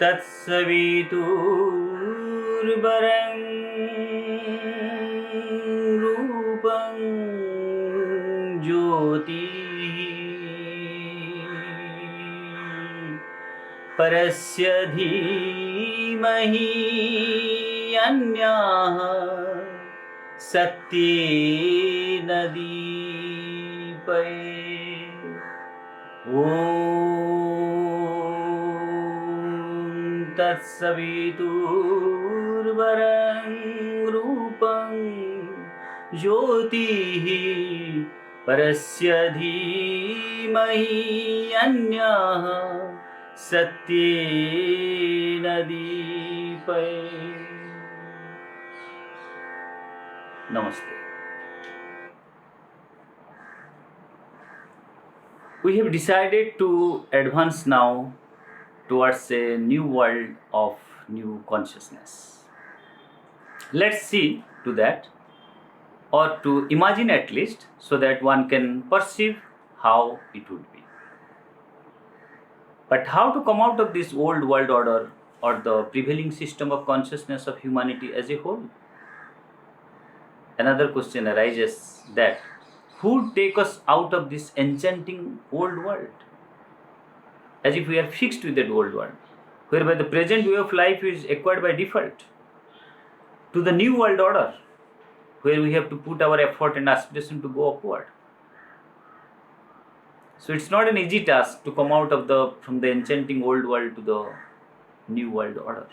तत्सवितुर्वरं रूपं ज्योतिः परस्य धीमहि अन्याः सत्येन दीपये ॐ तत्सवितुर्वरं रूपं ज्योतिः परस्य धीमहि अन्याः सत्येन दीपये. Namaste. We have decided to advance now towards a new world of new consciousness. Let's see to that, or to imagine at least, so that one can perceive how it would be. But how to come out of this old world order or the prevailing system of consciousness of humanity as a whole? Another question arises, that who would take us out of this enchanting old world? As if we are fixed with that old world, whereby the present way of life is acquired by default, to the new world order, where we have to put our effort and aspiration to go upward. So it's not an easy task to come out from the enchanting old world to the new world order.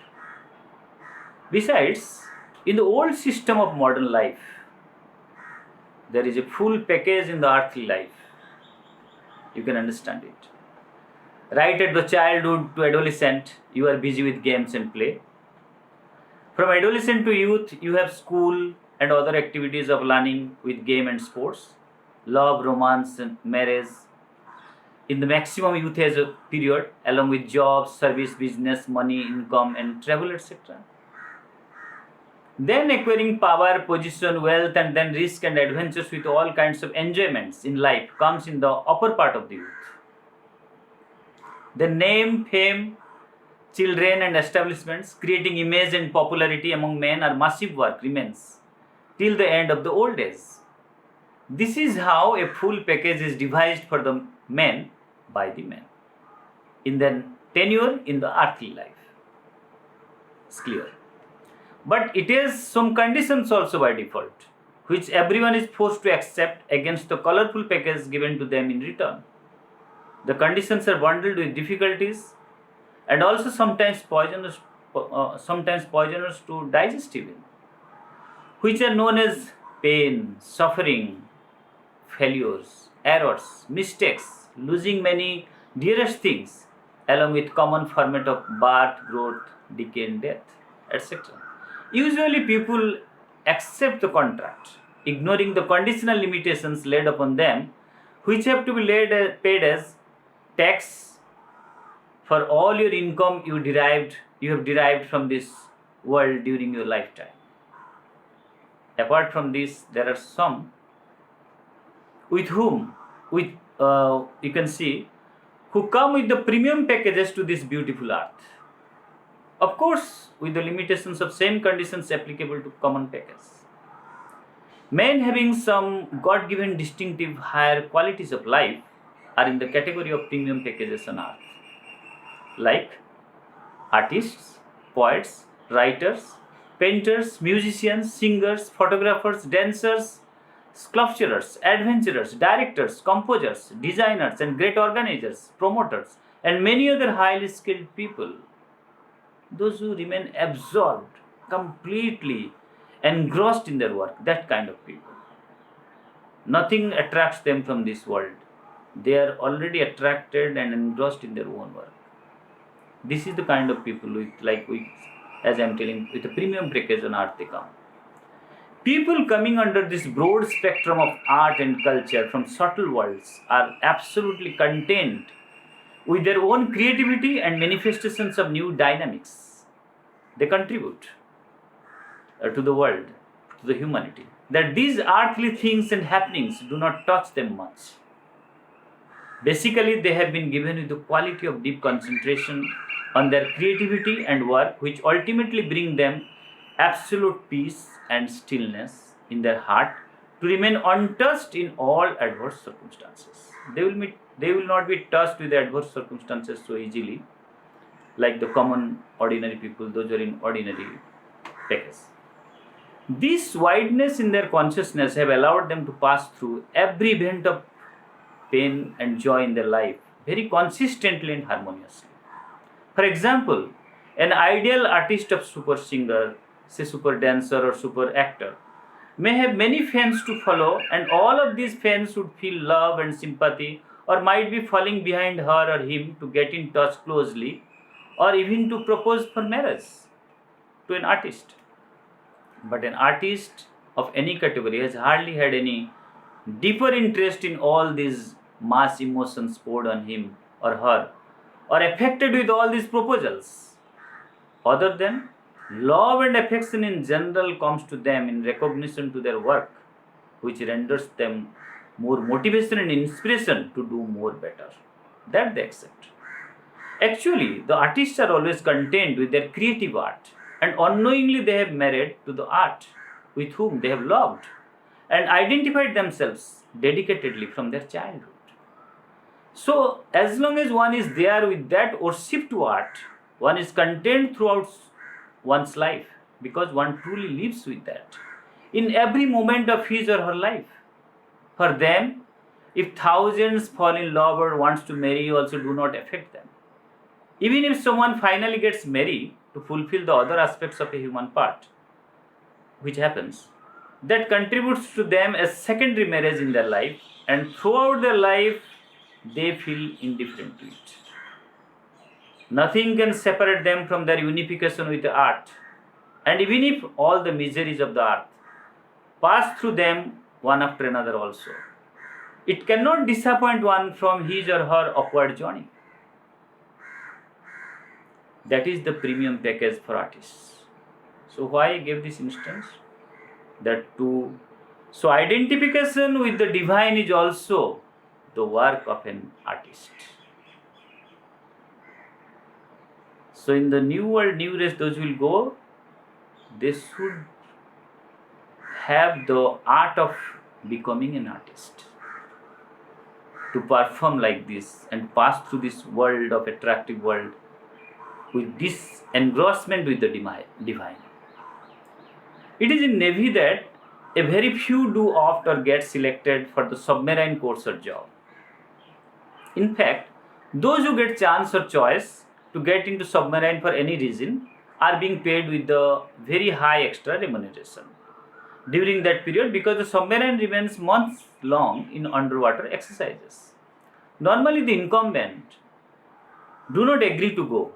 Besides, in the old system of modern life, there is a full package in the earthly life. You can understand it. Right at the childhood to adolescent, you are busy with games and play. From adolescent to youth, you have school and other activities of learning with game and sports, love, romance, and marriage. In the maximum youth age period, along with jobs, service, business, money, income, and travel, etc. Then acquiring power, position, wealth, and then risk and adventures with all kinds of enjoyments in life comes in the upper part of the youth. The name, fame, children, and establishments, creating image and popularity among men are massive work remains till the end of the old age. This is how a full package is devised for the men by the men in their tenure in the earthly life. It's clear. But it has some conditions also by default, which everyone is forced to accept against the colorful package given to them in return. The conditions are bundled with difficulties and also sometimes poisonous to digest even, which are known as pain, suffering, failures, errors, mistakes, losing many dearest things, along with common format of birth, growth, decay, and death, etc. Usually people accept the contract, ignoring the conditional limitations laid upon them, which have to be paid as tax for all your income you have derived from this world during your lifetime. Apart from this, there are some with whom you can see who come with the premium packages to this beautiful earth. Of course, with the limitations of same conditions applicable to common package. Men having some God-given distinctive higher qualities of life are in the category of premium packages on earth, like artists, poets, writers, painters, musicians, singers, photographers, dancers, sculptors, adventurers, directors, composers, designers, and great organizers, promoters, and many other highly skilled people. Those who remain absorbed, completely engrossed in their work, that kind of people. Nothing attracts them from this world. They are already attracted and engrossed in their own work. This is the kind of people as I am telling, with a premium package on earth they come. People coming under this broad spectrum of art and culture from subtle worlds are absolutely content with their own creativity and manifestations of new dynamics. They contribute. to the world, to the humanity, that these earthly things and happenings do not touch them much. Basically, they have been given with the quality of deep concentration on their creativity and work, which ultimately bring them absolute peace and stillness in their heart to remain untouched in all adverse circumstances. They will not be touched with the adverse circumstances so easily, like the common ordinary people, those who are in ordinary package. This wideness in their consciousness have allowed them to pass through every event of pain and joy in their life very consistently and harmoniously. For example, an ideal artist of super singer, say super dancer or super actor, may have many fans to follow, and all of these fans would feel love and sympathy, or might be falling behind her or him to get in touch closely, or even to propose for marriage to an artist. But an artist of any category has hardly had any deeper interest in all these mass emotions poured on him or her, or affected with all these proposals, other than love and affection in general comes to them in recognition to their work, which renders them more motivation and inspiration to do more better. That they accept. Actually, the artists are always content with their creative art, and unknowingly they have married to the art with whom they have loved and identified themselves dedicatedly from their childhood. So, as long as one is there with that worship to art, one is content throughout one's life because one truly lives with that in every moment of his or her life. For them, if thousands fall in love or wants to marry, also do not affect them. Even if someone finally gets married to fulfill the other aspects of a human part, which happens, that contributes to them as secondary marriage in their life, and throughout their life they feel indifferent to it. Nothing can separate them from their unification with the art, and even if all the miseries of the earth pass through them one after another also, it cannot disappoint one from his or her upward journey. That is the premium package for artists. So why I gave this instance? So identification with the divine is also the work of an artist. So in the new world, new race, those will go, they should have the art of becoming an artist, to perform like this and pass through this world of attractive world with this engrossment with the divine. It is in Navy that a very few do opt or get selected for the submarine course or job. In fact, those who get chance or choice to get into submarine for any reason are being paid with the very high extra remuneration during that period, because the submarine remains months long in underwater exercises. Normally the incumbent do not agree to go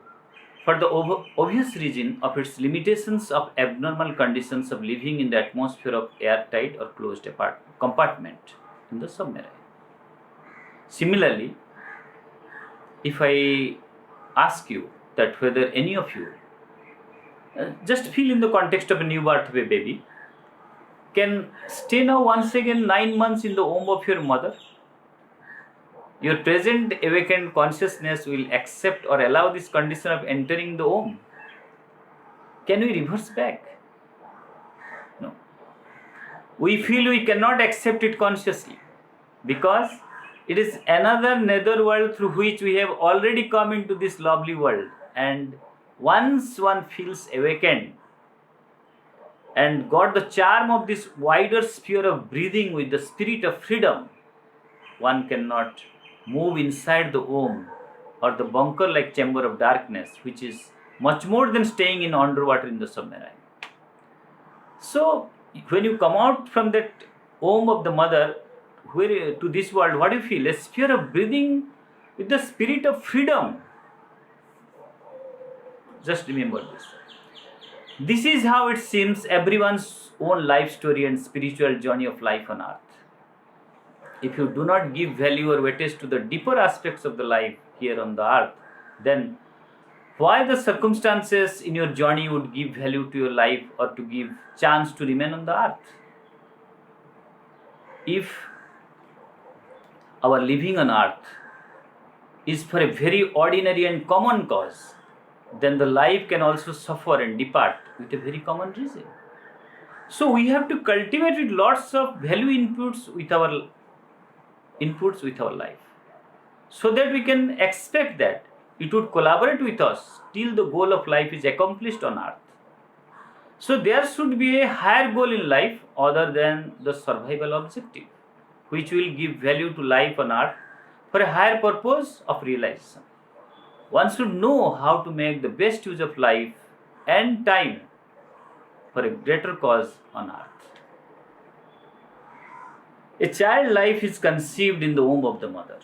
for the obvious reason of its limitations of abnormal conditions of living in the atmosphere of airtight or closed compartment in the submarine. Similarly, if I ask you that whether any of you, just feel in the context of a new birth of a baby, can stay now once again 9 months in the womb of your mother, your present awakened consciousness will accept or allow this condition of entering the womb. Can we reverse back? No. We feel we cannot accept it consciously because it is another netherworld through which we have already come into this lovely world. And once one feels awakened and got the charm of this wider sphere of breathing with the spirit of freedom, one cannot move inside the womb or the bunker-like chamber of darkness, which is much more than staying in underwater in the submarine. So, when you come out from that womb of the mother to this world, what do you feel? A sphere of breathing with the spirit of freedom. Just remember this. This is how it seems everyone's own life story and spiritual journey of life on earth. If you do not give value or weightage to the deeper aspects of the life here on the earth, then why the circumstances in your journey would give value to your life or to give chance to remain on the earth. If our living on earth is for a very ordinary and common cause, then the life can also suffer and depart with a very common reason. So we have to cultivate with lots of value inputs with our life, so that we can expect that it would collaborate with us till the goal of life is accomplished on earth. So there should be a higher goal in life other than the survival objective, which will give value to life on earth for a higher purpose of realization. One should know how to make the best use of life and time for a greater cause on earth. A child life is conceived in the womb of the mother.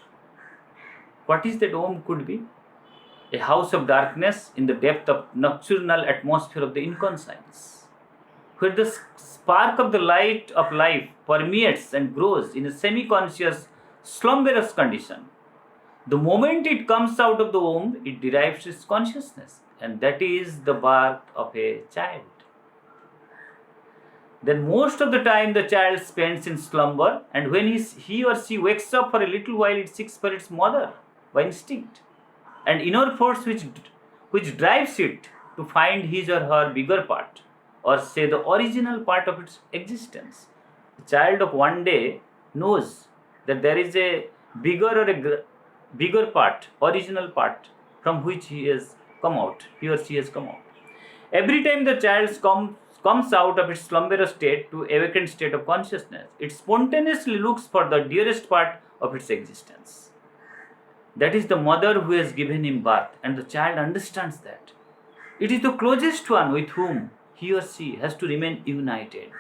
What is that womb could be? A house of darkness in the depth of nocturnal atmosphere of the inconscience, where the spark of the light of life permeates and grows in a semi-conscious, slumberous condition. The moment it comes out of the womb, it derives its consciousness, and that is the birth of a child. Then most of the time the child spends in slumber, and when he or she wakes up for a little while, it seeks for its mother by instinct, and inner force which drives it to find his or her bigger part, or say the original part of its existence. The child of one day knows that there is a bigger part, original part, from which he or she has come out. Every time the child comes out of its slumberous state to awakened state of consciousness, it spontaneously looks for the dearest part of its existence. That is the mother who has given him birth, and the child understands that. It is the closest one with whom he or she has to remain united,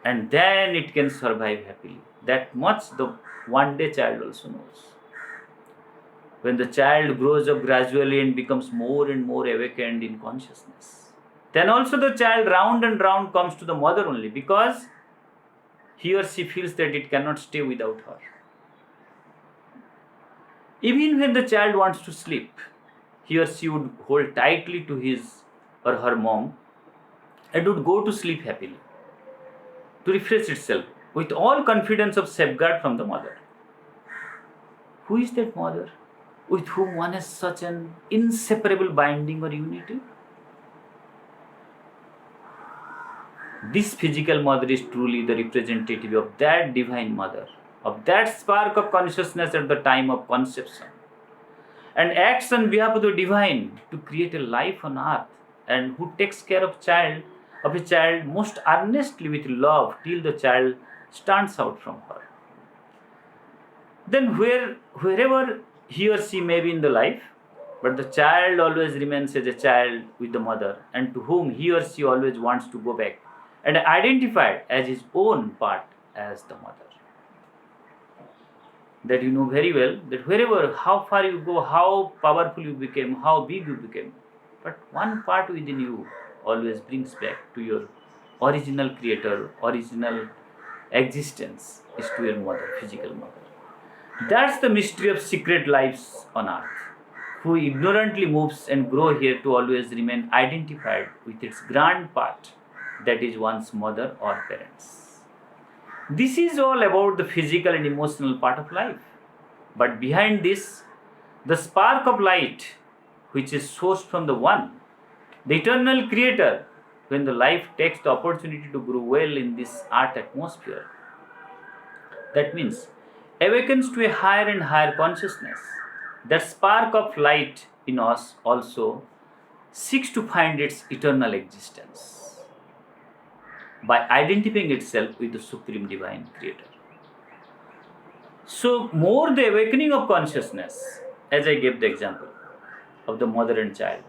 and then it can survive happily. That much the one day child also knows. When the child grows up gradually and becomes more and more awakened in consciousness, then also the child round and round comes to the mother only, because he or she feels that it cannot stay without her. Even when the child wants to sleep, he or she would hold tightly to his or her mom and would go to sleep happily, to refresh itself with all confidence of safeguard from the mother. Who is that mother with whom one has such an inseparable binding or unity? This physical mother is truly the representative of that divine mother, of that spark of consciousness at the time of conception, and acts on behalf of the divine to create a life on earth, and who takes care of a child most earnestly with love till the child stands out from her. Then wherever he or she may be in the life, but the child always remains as a child with the mother, and to whom he or she always wants to go back and identified as his own part as the mother. That you know very well, that wherever, how far you go, how powerful you became, how big you became, but one part within you always brings back to your original creator, original existence, is to your mother, physical mother. That's the mystery of secret lives on earth, who ignorantly moves and grow here to always remain identified with its grand part, that is one's mother or parents. This is all about the physical and emotional part of life. But behind this, the spark of light, which is sourced from the One, the eternal Creator, when the life takes the opportunity to grow well in this earth atmosphere, that means awakens to a higher and higher consciousness. That spark of light in us also seeks to find its eternal existence by identifying itself with the Supreme Divine Creator. So, more the awakening of consciousness, as I gave the example of the mother and child,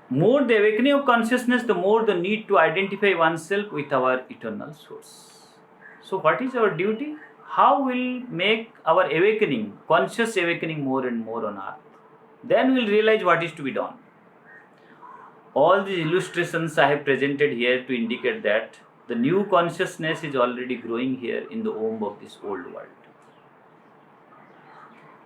more the awakening of consciousness, the more the need to identify oneself with our eternal source. So, what is our duty? How will make our awakening, conscious awakening, more and more on earth? Then we'll realize what is to be done. All these illustrations I have presented here to indicate that the new consciousness is already growing here in the womb of this old world.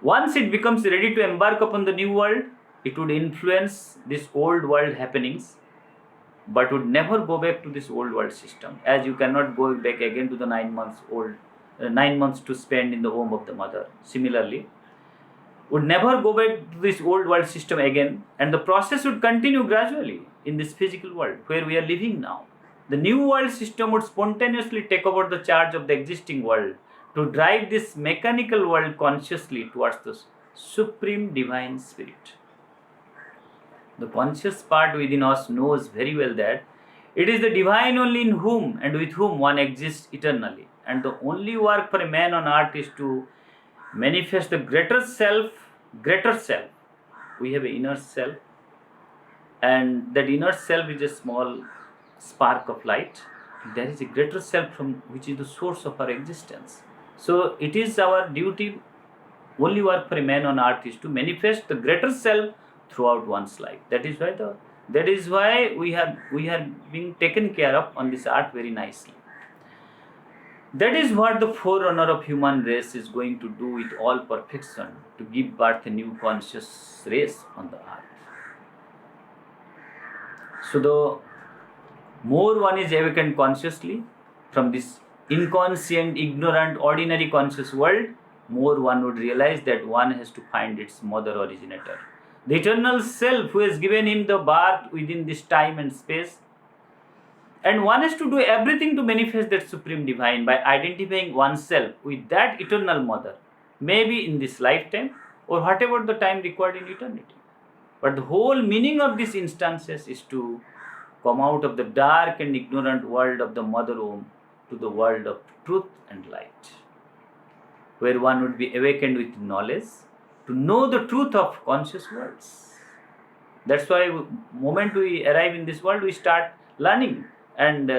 Once it becomes ready to embark upon the new world, it would influence this old world happenings, but would never go back to this old world system, as you cannot go back again to the 9 months to spend in the home of the mother. Similarly, would never go back to this old world system again, and the process would continue gradually in this physical world where we are living now. The new world system would spontaneously take over the charge of the existing world to drive this mechanical world consciously towards the supreme divine spirit. The conscious part within us knows very well that it is the divine only in whom and with whom one exists eternally, and the only work for a man on earth is to manifest the greater self. We have an inner self, and that inner self is a small spark of light. There is a greater self from which is the source of our existence. So it is our duty, only work for a man on earth is to manifest the greater self throughout one's life. That is why we are being taken care of on this earth very nicely. That is what the forerunner of human race is going to do with all perfection, to give birth a new conscious race on the earth. So the more one is awakened consciously from this inconscient, ignorant, ordinary conscious world, more one would realize that one has to find its mother originator, the eternal self who has given him the birth within this time and space. And one has to do everything to manifest that supreme divine by identifying oneself with that eternal mother, maybe in this lifetime or whatever the time required in eternity. But the whole meaning of these instances is to come out of the dark and ignorant world of the mother womb to the world of truth and light, where one would be awakened with knowledge to know the truth of conscious worlds. That's why moment we arrive in this world, we start learning, and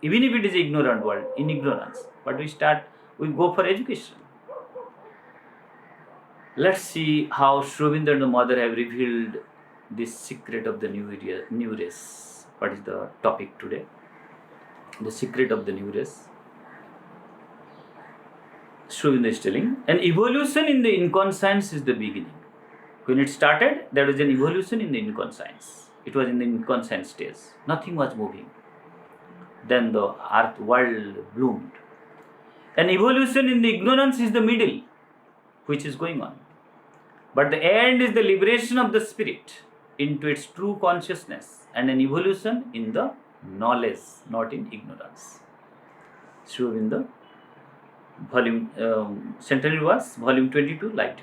even if it is ignorant world, in ignorance, but we go for education. Let's see how Shrobindra and the mother have revealed this secret of the new race. What is the topic today? The secret of the new race. Shrobindra is telling, an evolution in the inconscience is the beginning. When it started, there was an evolution in the inconscience. It was in the inconscient stage. Nothing was moving. Then the earth world bloomed. An evolution in the ignorance is the middle, which is going on. But the end is the liberation of the spirit into its true consciousness, and an evolution in the knowledge, not in ignorance. Shrobindra, Centenary Verse, volume 22, Light.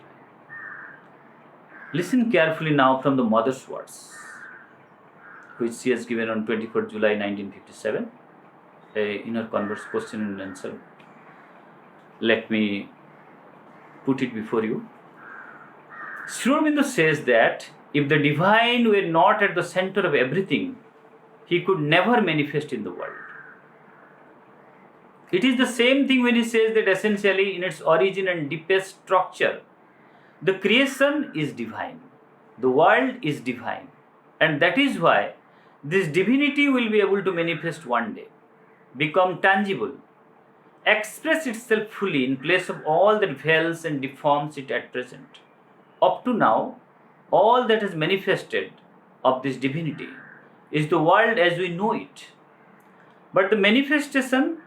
Listen carefully now from the mother's words, which she has given on 24 July 1957, in her question and answer. Let me put it before you. Shrobindra says that if the divine were not at the center of everything, he could never manifest in the world. It is the same thing when he says that essentially in its origin and deepest structure, the creation is divine, the world is divine, and that is why this divinity will be able to manifest one day, become tangible, express itself fully in place of all that veils and deforms it at present. Up to now, all that has manifested of this divinity is the world as we know it. But the manifestation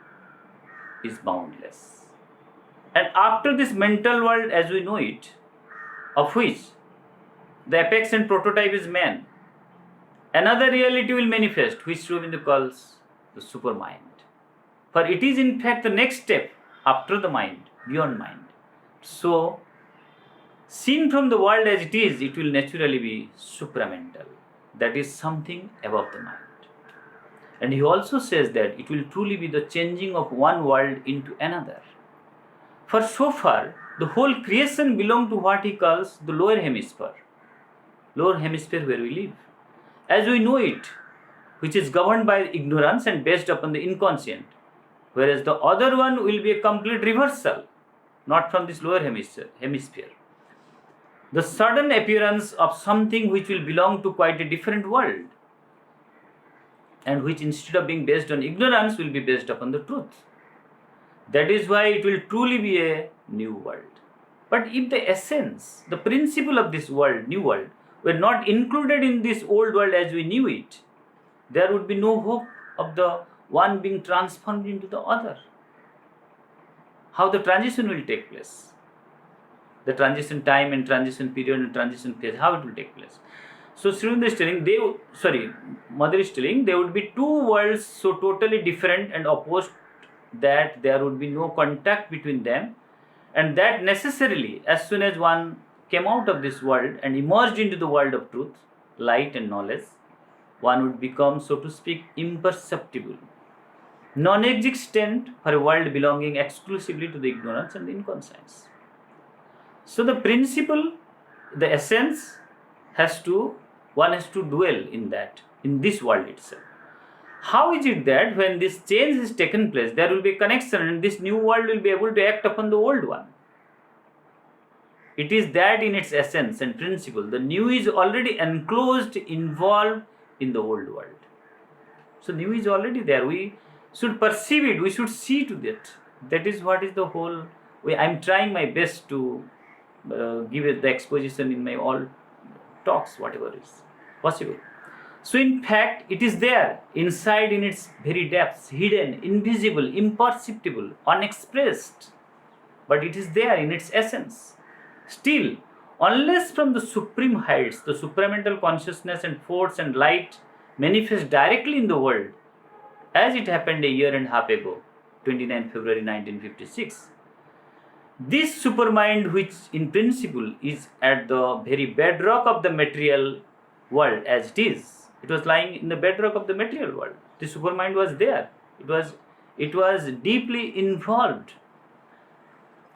is boundless. And after this mental world as we know it, of which the apex and prototype is man, another reality will manifest, which Shrobindra calls the supermind. For it is in fact the next step after the mind, beyond mind. So, seen from the world as it will naturally be supramental. That is something above the mind. And he also says that it will truly be the changing of one world into another. For so far, the whole creation belongs to what he calls the lower hemisphere where we live, as we know it, which is governed by ignorance and based upon the inconscient, whereas the other one will be a complete reversal, not from this lower hemisphere. The sudden appearance of something which will belong to quite a different world, and which instead of being based on ignorance will be based upon the truth. That is why it will truly be a new world. But if the essence, the principle of this world, new world, were not included in this old world as we knew it, there would be no hope of the one being transformed into the other. How the transition will take place? The transition time and transition period and transition phase, how it will take place? So Srindu is telling, Mother is telling, there would be two worlds so totally different and opposed that there would be no contact between them, and that necessarily, as soon as one came out of this world and emerged into the world of truth, light and knowledge, one would become, so to speak, imperceptible, non-existent for a world belonging exclusively to the ignorance and the inconscience. So the principle, the essence, one has to dwell in that, in this world itself. How is it that when this change has taken place, there will be a connection and this new world will be able to act upon the old one? It is that in its essence and principle, the new is already enclosed, involved in the old world. So new is already there. We should perceive it. We should see to that. That is what is the whole way. I am trying my best to give it the exposition in my all talks, whatever is possible. So in fact, it is there, inside in its very depths, hidden, invisible, imperceptible, unexpressed. But it is there in its essence. Still, unless from the supreme heights, the supramental consciousness and force and light manifest directly in the world, as it happened a year and a half ago, 29 February 1956, this supermind, which in principle is at the very bedrock of the material world as it is, it was lying in the bedrock of the material world. The supermind was there. It was deeply involved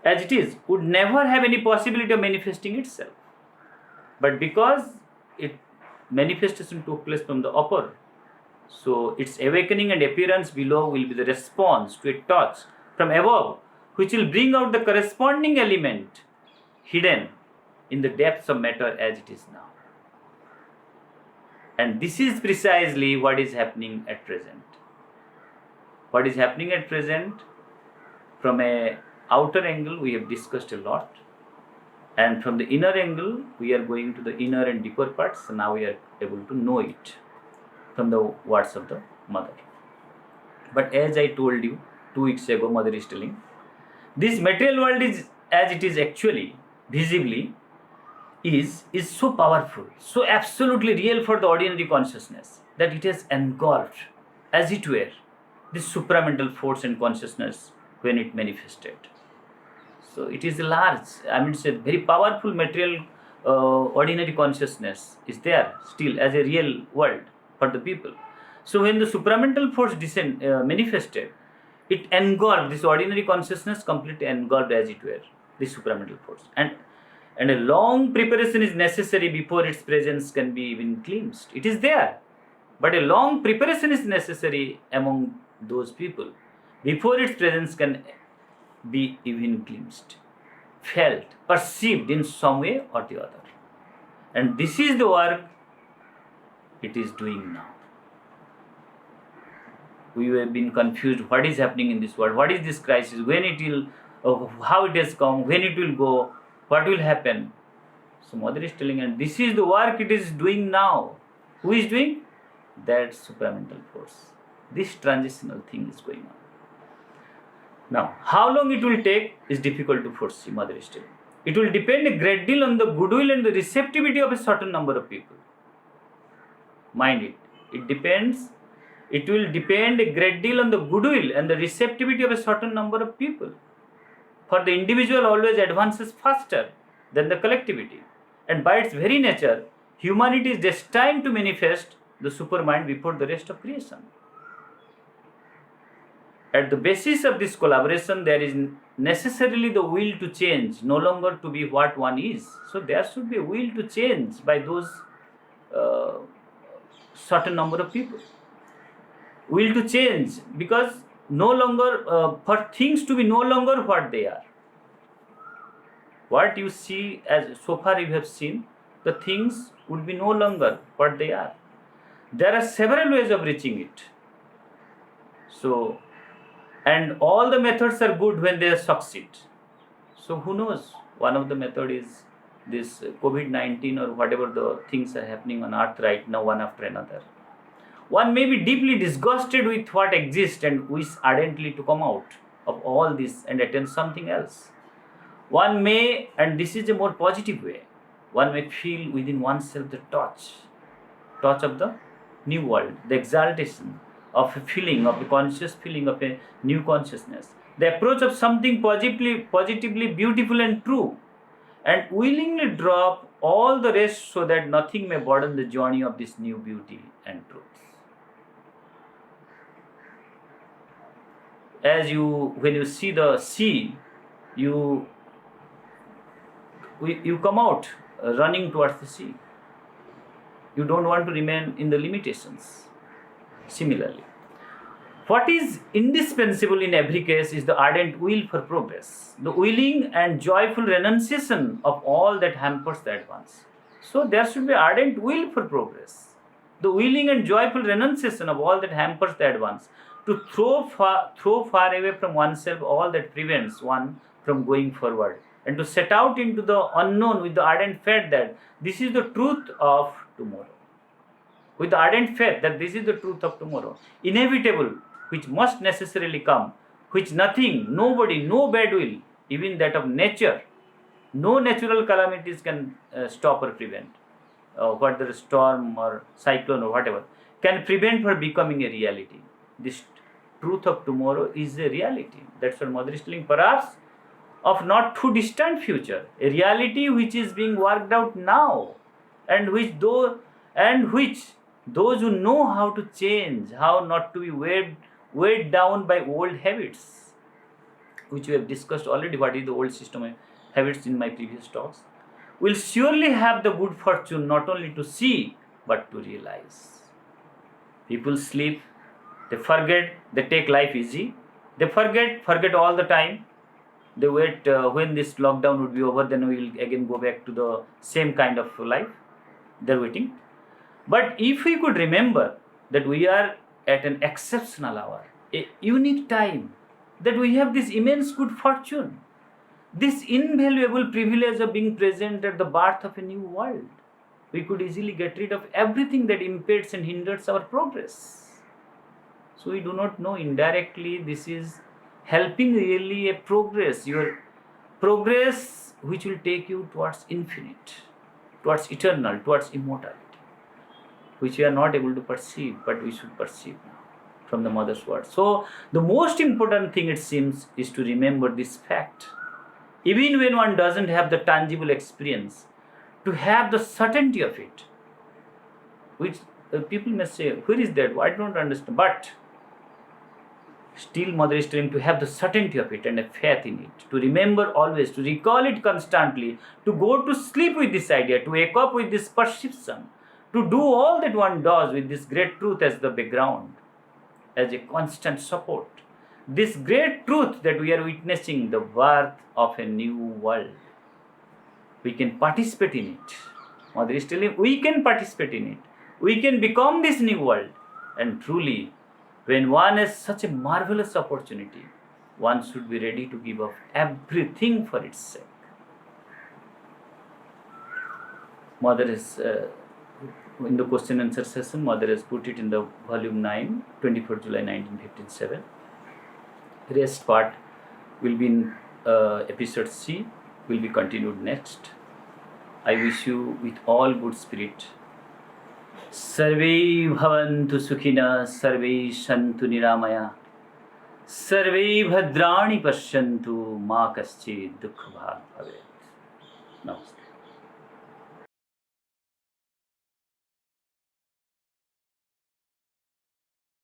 as it is, would never have any possibility of manifesting itself. But because its manifestation took place from the upper, so its awakening and appearance below will be the response to a touch from above, which will bring out the corresponding element hidden in the depths of matter as it is now. And this is precisely what is happening at present. What is happening at present, from a outer angle, we have discussed a lot. And from the inner angle, we are going to the inner and deeper parts. So now we are able to know it from the words of the Mother. But as I told you 2 weeks ago, Mother is telling, this material world is, as it is actually, visibly, is so powerful, so absolutely real for the ordinary consciousness, that it has engulfed, as it were, this supramental force and consciousness when it manifested. So it is large, it's a very powerful material ordinary consciousness is there still as a real world for the people. So when the supramental force manifested, it engulfed this ordinary consciousness, completely engulfed, as it were, this supramental force. And a long preparation is necessary before its presence can be even glimpsed. It is there, but a long preparation is necessary among those people before its presence can be even glimpsed, felt, perceived in some way or the other. And this is the work it is doing now. We have been confused. What is happening in this world? What is this crisis? When it will, how it has come? When it will go? What will happen? So Mother is telling, and this is the work it is doing now. Who is doing? That supramental force. This transitional thing is going on. Now, how long it will take is difficult to foresee, Mother is telling. It will depend a great deal on the goodwill and the receptivity of a certain number of people. Mind it. It will depend a great deal on the goodwill and the receptivity of a certain number of people. For the individual always advances faster than the collectivity. And by its very nature, humanity is destined to manifest the supermind before the rest of creation. At the basis of this collaboration, there is necessarily the will to change, no longer to be what one is. So there should be a will to change by those certain number of people. Will to change, because no longer, for things to be no longer what they are. What you see, as so far you have seen, the things would be no longer what they are. There are several ways of reaching it. So, and all the methods are good when they succeed. So who knows? One of the method is this COVID-19 or whatever the things are happening on earth right now, one after another. One may be deeply disgusted with what exists and wish ardently to come out of all this and attempt something else. One may, and this is a more positive way, one may feel within oneself the touch of the new world, the exaltation of a feeling, of a conscious feeling of a new consciousness, the approach of something positively beautiful and true, and willingly drop all the rest so that nothing may burden the journey of this new beauty and truth. When you see the sea, you come out running towards the sea. You don't want to remain in the limitations. Similarly, what is indispensable in every case is the ardent will for progress, the willing and joyful renunciation of all that hampers the advance. So there should be ardent will for progress, the willing and joyful renunciation of all that hampers the advance, to throw far away from oneself all that prevents one from going forward, and to set out into the unknown with the ardent faith that this is the truth of tomorrow. With the ardent faith that this is the truth of tomorrow, inevitable, which must necessarily come, which nothing, nobody, no bad will, even that of nature, no natural calamities can stop or prevent, whether storm or cyclone or whatever, can prevent from becoming a reality. This truth of tomorrow is a reality. That's what Mother is telling, perhaps of not too distant future, a reality which is being worked out now, and which those who know how to change, how not to be weighed down by old habits, which we have discussed already, what is the old system of habits in my previous talks, will surely have the good fortune not only to see but to realize. People sleep, they forget, they take life easy, they forget all the time. They wait when this lockdown would be over, then we will again go back to the same kind of life. They're waiting. But if we could remember that we are at an exceptional hour, a unique time, that we have this immense good fortune, this invaluable privilege of being present at the birth of a new world, we could easily get rid of everything that impedes and hinders our progress. So we do not know, indirectly this is helping really a progress, your progress which will take you towards infinite, towards eternal, towards immortality, which we are not able to perceive, but we should perceive now from the Mother's word. So the most important thing, it seems, is to remember this fact. Even when one doesn't have the tangible experience, to have the certainty of it, which people may say, where is that? I don't understand. But still Mother is telling to have the certainty of it and a faith in it, to remember always, to recall it constantly, to go to sleep with this idea, to wake up with this perception, to do all that one does with this great truth as the background, as a constant support. This great truth that we are witnessing, the birth of a new world. We can participate in it. Mother is telling we can participate in it. We can become this new world. And truly, when one has such a marvelous opportunity, one should be ready to give up everything for its sake. Mother is, in the question and answer session, Mother has put it in the volume 9, 24 July 1957. The rest part will be in episode C, will be continued next. I wish you with all good spirit. Sarve bhavantu sukhina, sarve shantu niramaya, sarve bhadrani pashyantu, ma kaschid dukha bhavet. Namaste.